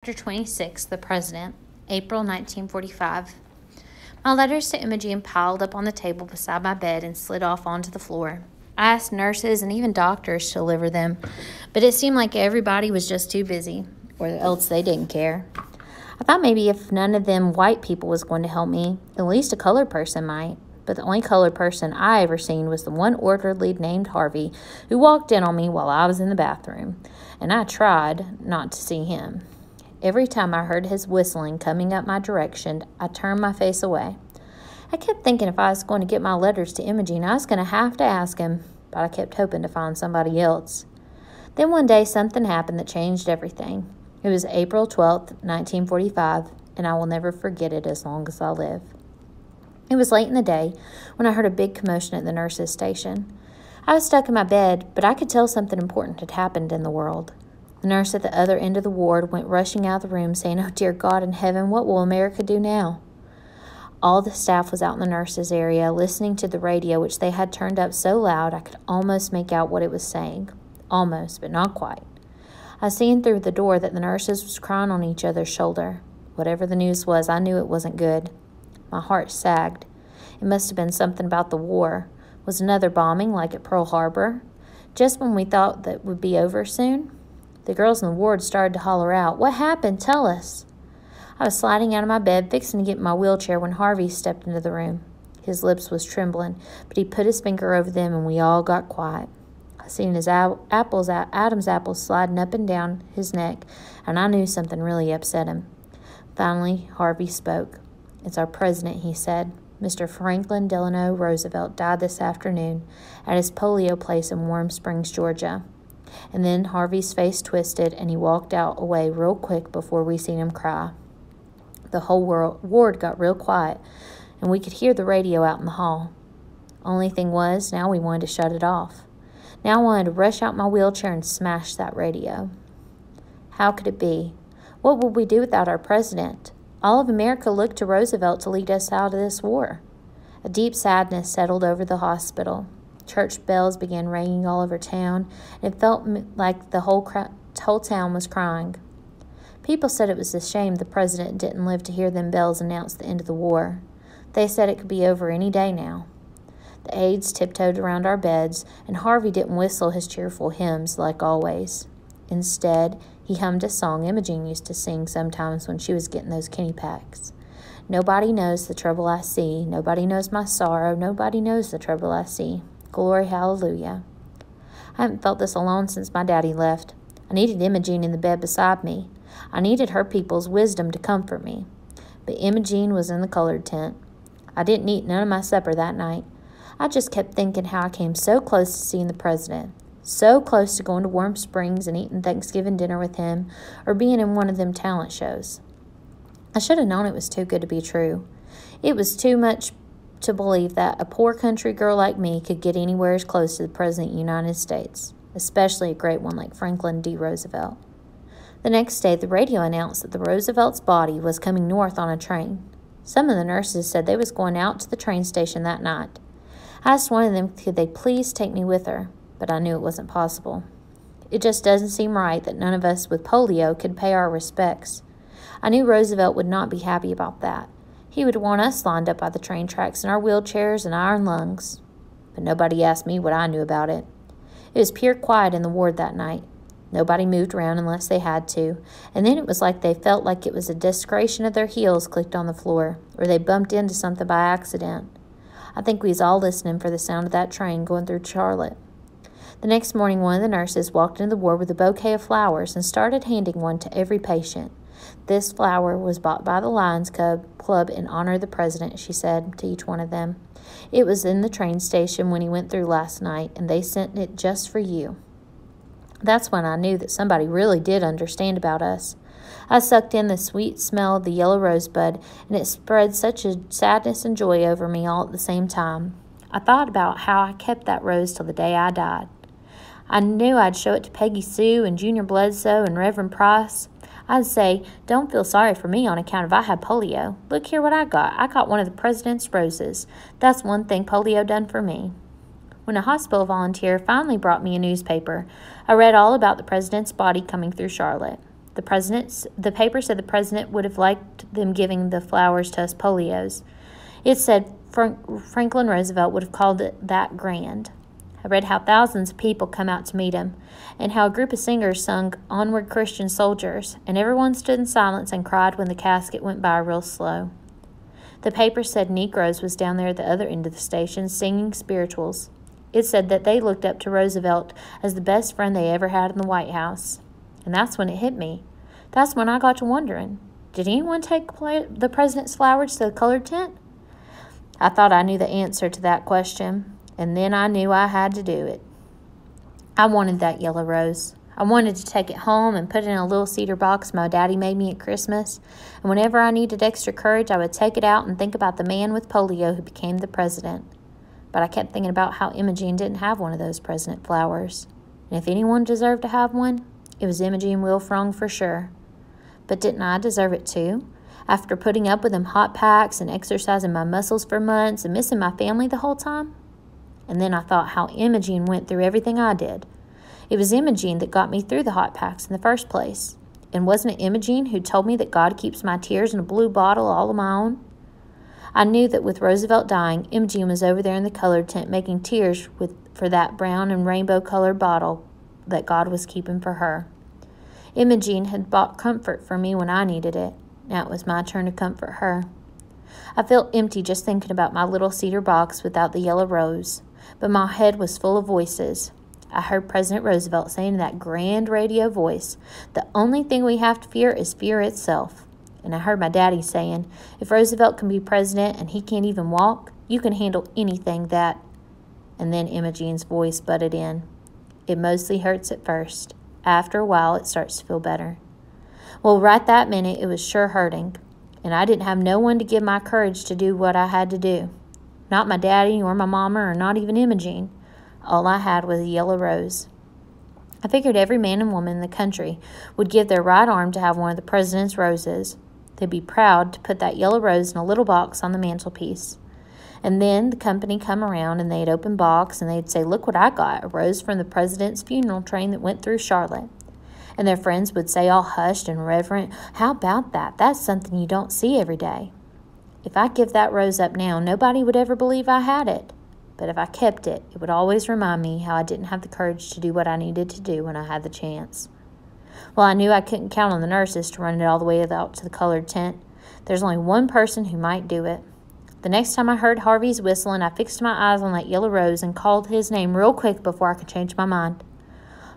Chapter 26, The President, April 1945. My letters to Imogene piled up on the table beside my bed and slid off onto the floor. I asked nurses and even doctors to deliver them, but it seemed like everybody was just too busy, or else they didn't care. I thought maybe if none of them white people was going to help me, at least a colored person might. But the only colored person I ever seen was the one orderly named Harvey who walked in on me while I was in the bathroom, and I tried not to see him. Every time I heard his whistling coming up my direction, I turned my face away. I kept thinking if I was going to get my letters to Imogene, I was going to have to ask him, but I kept hoping to find somebody else. Then one day something happened that changed everything. It was April 12th, 1945, and I will never forget it as long as I live. It was late in the day when I heard a big commotion at the nurses' station. I was stuck in my bed, but I could tell something important had happened in the world. The nurse at the other end of the ward went rushing out of the room saying, "Oh, dear God in heaven, what will America do now?" All the staff was out in the nurses' area listening to the radio, which they had turned up so loud I could almost make out what it was saying. Almost, but not quite. I seen through the door that the nurses was crying on each other's shoulder. Whatever the news was, I knew it wasn't good. My heart sagged. It must have been something about the war. Was another bombing like at Pearl Harbor? Just when we thought that would be over soon? The girls in the ward started to holler out, "What happened? Tell us." I was sliding out of my bed, fixing to get in my wheelchair when Harvey stepped into the room. His lips was trembling, but he put his finger over them and we all got quiet. I seen his Adam's apples sliding up and down his neck, and I knew something really upset him. Finally, Harvey spoke. "It's our president," he said. "Mr. Franklin Delano Roosevelt died this afternoon at his polio place in Warm Springs, Georgia." And then Harvey's face twisted, and he walked out away real quick before we seen him cry. The whole ward got real quiet, and we could hear the radio out in the hall. Only thing was, now we wanted to shut it off. Now I wanted to rush out my wheelchair and smash that radio. How could it be? What would we do without our president? All of America looked to Roosevelt to lead us out of this war. A deep sadness settled over the hospital. Church bells began ringing all over town, and it felt like the whole town was crying. People said it was a shame the president didn't live to hear them bells announce the end of the war. They said it could be over any day now. The aides tiptoed around our beds, and Harvey didn't whistle his cheerful hymns like always. Instead, he hummed a song Imogene used to sing sometimes when she was getting those Kenny packs. "Nobody knows the trouble I see. Nobody knows my sorrow. Nobody knows the trouble I see. Glory, hallelujah." I haven't felt this alone since my daddy left. I needed Imogene in the bed beside me. I needed her people's wisdom to comfort me. But Imogene was in the colored tent. I didn't eat none of my supper that night. I just kept thinking how I came so close to seeing the president, so close to going to Warm Springs and eating Thanksgiving dinner with him, or being in one of them talent shows. I should have known it was too good to be true. It was too much to believe that a poor country girl like me could get anywhere as close to the President of the United States, especially a great one like Franklin D. Roosevelt. The next day, the radio announced that the Roosevelt's body was coming north on a train. Some of the nurses said they was going out to the train station that night. I asked one of them could they please take me with her, but I knew it wasn't possible. It just doesn't seem right that none of us with polio could pay our respects. I knew Roosevelt would not be happy about that. He would want us lined up by the train tracks in our wheelchairs and iron lungs. But nobody asked me what I knew about it. It was pure quiet in the ward that night. Nobody moved around unless they had to, and then it was like they felt like it was a desecration of their heels clicked on the floor, or they bumped into something by accident. I think we was all listening for the sound of that train going through Charlotte. The next morning, one of the nurses walked into the ward with a bouquet of flowers and started handing one to every patient. "This flower was bought by the Lions Club in honor of the president," she said to each one of them. "It was in the train station when he went through last night, and they sent it just for you." That's when I knew that somebody really did understand about us. I sucked in the sweet smell of the yellow rosebud, and it spread such a sadness and joy over me all at the same time. I thought about how I kept that rose till the day I died. I knew I'd show it to Peggy Sue and Junior Bledsoe and Reverend Price. I'd say, "Don't feel sorry for me on account of I had polio. Look here what I got. I got one of the president's roses. That's one thing polio done for me." When a hospital volunteer finally brought me a newspaper, I read all about the president's body coming through Charlotte. The paper said the president would have liked them giving the flowers to us polios. It said Franklin Roosevelt would have called it that grand. I read how thousands of people come out to meet him, and how a group of singers sung Onward Christian Soldiers, and everyone stood in silence and cried when the casket went by real slow. The paper said Negroes was down there at the other end of the station singing spirituals. It said that they looked up to Roosevelt as the best friend they ever had in the White House. And that's when it hit me. That's when I got to wondering, did anyone take the president's flowers to the colored tent? I thought I knew the answer to that question, and then I knew I had to do it. I wanted that yellow rose. I wanted to take it home and put it in a little cedar box my daddy made me at Christmas, and whenever I needed extra courage, I would take it out and think about the man with polio who became the president. But I kept thinking about how Imogene didn't have one of those president flowers, and if anyone deserved to have one, it was Imogene Wilfrong for sure. But didn't I deserve it too? After putting up with them hot packs and exercising my muscles for months and missing my family the whole time? And then I thought how Imogene went through everything I did. It was Imogene that got me through the hot packs in the first place. And wasn't it Imogene who told me that God keeps my tears in a blue bottle all of my own? I knew that with Roosevelt dying, Imogene was over there in the colored tent making tears for that brown and rainbow-colored bottle that God was keeping for her. Imogene had bought comfort for me when I needed it. Now it was my turn to comfort her. I felt empty just thinking about my little cedar box without the yellow rose, but my head was full of voices. I heard President Roosevelt saying in that grand radio voice, "The only thing we have to fear is fear itself." And I heard my daddy saying, "If Roosevelt can be president and he can't even walk, you can handle anything that..." And then Imogene's voice butted in. "It mostly hurts at first. After a while, it starts to feel better." Well, right that minute, it was sure hurting, and I didn't have no one to give my courage to do what I had to do. Not my daddy or my mama or not even Imogene. All I had was a yellow rose. I figured every man and woman in the country would give their right arm to have one of the president's roses. They'd be proud to put that yellow rose in a little box on the mantelpiece. And then the company come around and they'd open box and they'd say, "Look what I got, a rose from the president's funeral train that went through Charlotte." And their friends would say all hushed and reverent, "How about that? That's something you don't see every day." If I give that rose up now, nobody would ever believe I had it. But if I kept it, it would always remind me how I didn't have the courage to do what I needed to do when I had the chance. Well, I knew I couldn't count on the nurses to run it all the way out to the colored tent. There's only one person who might do it. The next time I heard Harvey's whistling, I fixed my eyes on that yellow rose and called his name real quick before I could change my mind.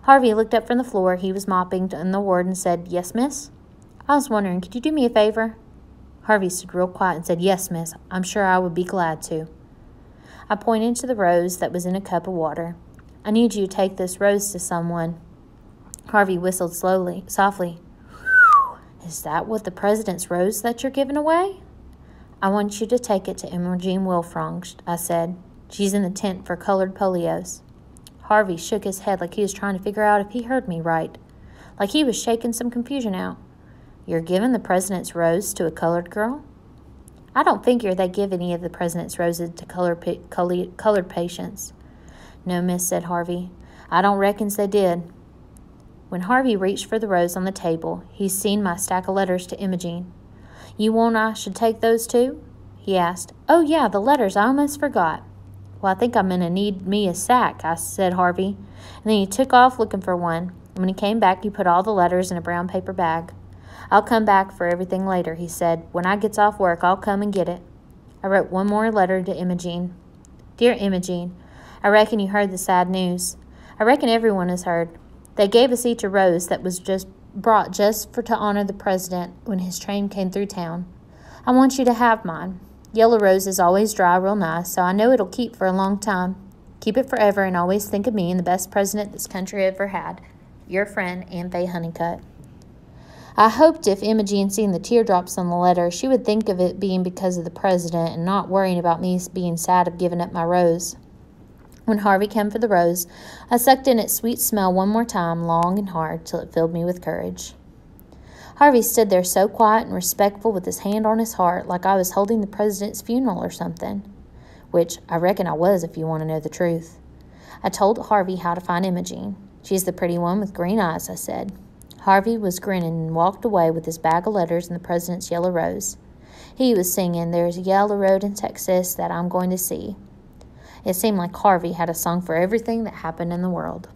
Harvey looked up from the floor. He was mopping in the ward and said, "Yes, miss?" I was wondering, could you do me a favor? Harvey stood real quiet and said, "Yes, miss. I'm sure I would be glad to." I pointed to the rose that was in a cup of water. "I need you to take this rose to someone." Harvey whistled softly. "Is that what the president's rose that you're giving away?" "I want you to take it to Imogene Wilfrong," I said. "She's in the tent for colored polios." Harvey shook his head like he was trying to figure out if he heard me right, like he was shaking some confusion out. "You're giving the president's rose to a colored girl?" "I don't figure they give any of the president's roses to colored patients." "No, miss," said Harvey. "I don't reckons they did." When Harvey reached for the rose on the table, he seen my stack of letters to Imogene. "You want I should take those too?" he asked. "Oh, yeah, the letters. I almost forgot." "Well, I think I'm going to need me a sack," said Harvey. And then he took off looking for one. And when he came back, he put all the letters in a brown paper bag. "I'll come back for everything later," he said. "When I gets off work, I'll come and get it." I wrote one more letter to Imogene. "Dear Imogene, I reckon you heard the sad news. I reckon everyone has heard. They gave us each a rose that was brought to honor the president when his train came through town. I want you to have mine. Yellow roses always dry real nice, so I know it'll keep for a long time. Keep it forever and always think of me and the best president this country ever had. Your friend, Anne Faye Honeycutt." I hoped if Imogene seen the teardrops on the letter, she would think of it being because of the president and not worrying about me being sad of giving up my rose. When Harvey came for the rose, I sucked in its sweet smell one more time, long and hard, till it filled me with courage. Harvey stood there so quiet and respectful with his hand on his heart, like I was holding the president's funeral or something. Which I reckon I was, if you want to know the truth. I told Harvey how to find Imogene. "She's the pretty one with green eyes," I said. Harvey was grinning and walked away with his bag of letters and the president's yellow rose. He was singing, "There's a yellow road in Texas that I'm going to see." It seemed like Harvey had a song for everything that happened in the world.